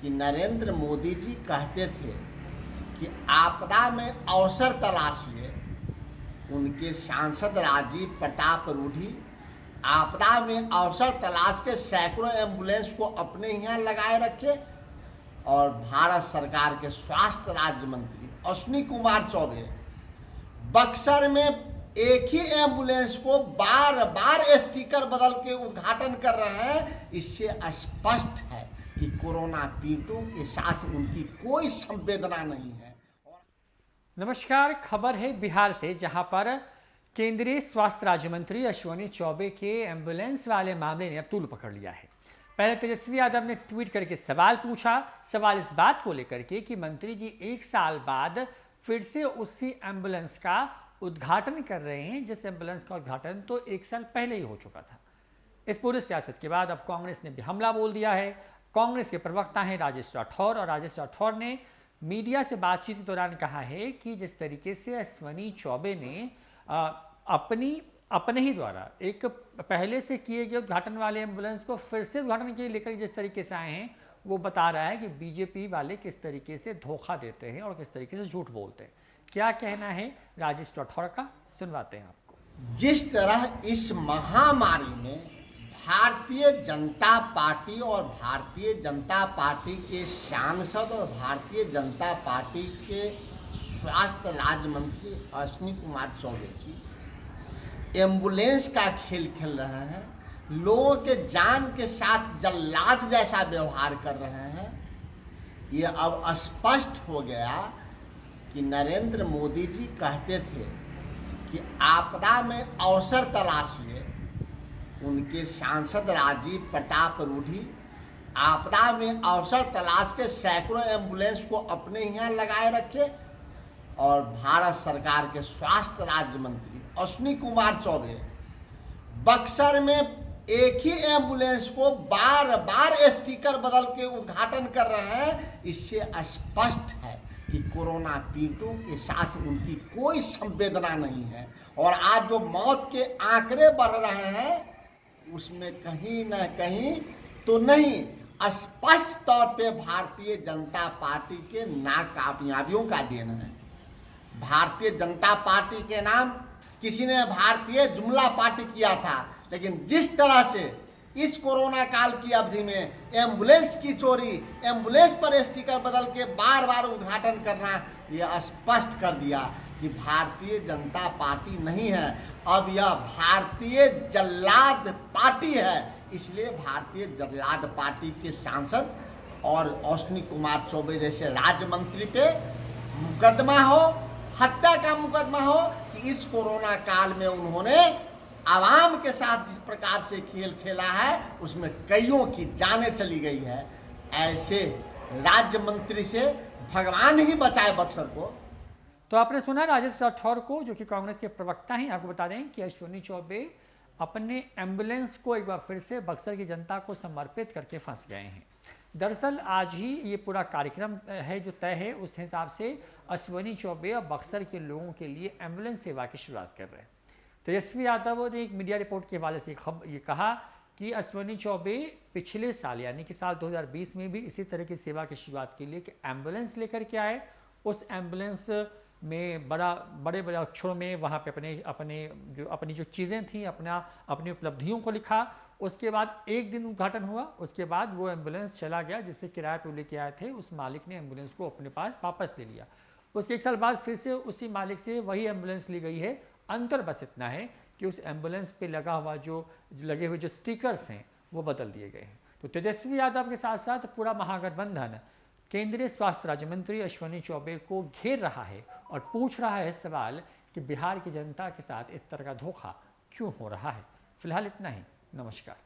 कि नरेंद्र मोदी जी कहते थे कि आपदा में अवसर तलाशिए। उनके सांसद राजीव प्रताप रूढ़ी आपदा में अवसर तलाश के सैकड़ों एम्बुलेंस को अपने यहाँ लगाए रखे और भारत सरकार के स्वास्थ्य राज्य मंत्री अश्विनी कुमार चौबे बक्सर में एक ही एम्बुलेंस को बार बार स्टिकर बदल के उद्घाटन कर रहे हैं। इससे स्पष्ट है कि कोरोना पीड़ितों के साथ उनकी कोई संवेदना नहीं है। नमस्कार, खबर है बिहार से, जहां पर केंद्रीय स्वास्थ्य राज्य मंत्री अश्विनी चौबे के एम्बुलेंस वाले मामले ने अब तूल पकड़ लिया है। पहले तेजस्वी यादव ने ट्वीट करके सवाल पूछा। सवाल इस बात को लेकर के कि मंत्री जी 1 साल बाद फिर से उसी एम्बुलेंस का उद्घाटन कर रहे हैं, जिस एम्बुलेंस का उद्घाटन तो 1 साल पहले ही हो चुका था। इस पूरी सियासत के बाद अब कांग्रेस ने भी हमला बोल दिया है। कांग्रेस के प्रवक्ता हैं राजेश राठौर, और राजेश राठौर ने मीडिया से बातचीत के दौरान कहा है कि जिस तरीके से अश्विनी चौबे ने अपने ही द्वारा एक पहले से किए गए उद्घाटन वाले एम्बुलेंस को फिर से उद्घाटन के लिए लेकर जिस तरीके से आए हैं, वो बता रहा है कि बीजेपी वाले किस तरीके से धोखा देते हैं और किस तरीके से झूठ बोलते हैं। क्या कहना है राजेश राठौर का, सुनवाते हैं आपको। जिस तरह इस महामारी में भारतीय जनता पार्टी और भारतीय जनता पार्टी के सांसद और भारतीय जनता पार्टी के स्वास्थ्य राज्य मंत्री अश्विनी कुमार चौबे जी एम्बुलेंस का खेल खेल रहे हैं, लोगों के जान के साथ जल्लाद जैसा व्यवहार कर रहे हैं, ये अब स्पष्ट हो गया कि नरेंद्र मोदी जी कहते थे कि आपदा में अवसर तलाशिए। उनके सांसद राजीव प्रताप रूढ़ी आपदा में अवसर तलाश के सैकड़ों एम्बुलेंस को अपने यहाँ लगाए रखे और भारत सरकार के स्वास्थ्य राज्य मंत्री अश्विनी कुमार चौबे बक्सर में एक ही एम्बुलेंस को बार बार स्टिकर बदल के उद्घाटन कर रहे हैं। इससे स्पष्ट है कि कोरोना पीड़ितों के साथ उनकी कोई संवेदना नहीं है। और आज जो मौत के आंकड़े बढ़ रहे हैं, उसमें कहीं न कहीं तो नहीं, स्पष्ट तौर पे भारतीय जनता पार्टी के नाकामयाबियों का देन है। भारतीय जनता पार्टी के नाम किसी ने भारतीय जुमला पार्टी किया था, लेकिन जिस तरह से इस कोरोना काल की अवधि में एम्बुलेंस की चोरी, एम्बुलेंस पर स्टिकर बदल के बार बार उद्घाटन करना, यह स्पष्ट कर दिया कि भारतीय जनता पार्टी नहीं है, अब यह भारतीय जल्लाद पार्टी है। इसलिए भारतीय जल्लाद पार्टी के सांसद और अश्विनी कुमार चौबे जैसे राज्य मंत्री पे मुकदमा हो, हत्या का मुकदमा हो कि इस कोरोना काल में उन्होंने आवाम के साथ जिस प्रकार से खेल खेला है, उसमें कईयों की जानें चली गई है। ऐसे राज्य मंत्री से भगवान ही बचाए बक्सर को। तो आपने सुना राजेश राठौर को, जो कि कांग्रेस के प्रवक्ता हैं। आपको बता दें कि अश्विनी चौबे अपने एम्बुलेंस को एक बार फिर से बक्सर की जनता को समर्पित करके फंस गए हैं। दरअसल आज ही ये पूरा कार्यक्रम है जो तय है, उस हिसाब से अश्विनी चौबे और बक्सर के लोगों के लिए एम्बुलेंस सेवा की शुरुआत कर रहे हैं। तेजस्वी यादव ने एक मीडिया रिपोर्ट के हवाले से ये कहा कि अश्विनी चौबे पिछले साल यानी कि साल 2020 में भी इसी तरह की सेवा की शुरुआत के लिए कि एम्बुलेंस लेकर के आए। उस एम्बुलेंस में बड़े बड़े अक्षरों में वहाँ पे अपनी जो चीज़ें थी, अपनी उपलब्धियों को लिखा। उसके बाद एक दिन उद्घाटन हुआ, उसके बाद वो एम्बुलेंस चला गया जिससे किराए पर लेके आए थे। उस मालिक ने एम्बुलेंस को अपने पास वापस ले लिया। उसके 1 साल बाद फिर से उसी मालिक से वही एम्बुलेंस ली गई है। अंतर बस इतना है कि उस एम्बुलेंस पे लगे हुए जो स्टिकर्स हैं वो बदल दिए गए हैं। तो तेजस्वी यादव के साथ साथ पूरा महागठबंधन केंद्रीय स्वास्थ्य राज्य मंत्री अश्विनी चौबे को घेर रहा है और पूछ रहा है सवाल कि बिहार की जनता के साथ इस तरह का धोखा क्यों हो रहा है। फिलहाल इतना ही। नमस्कार।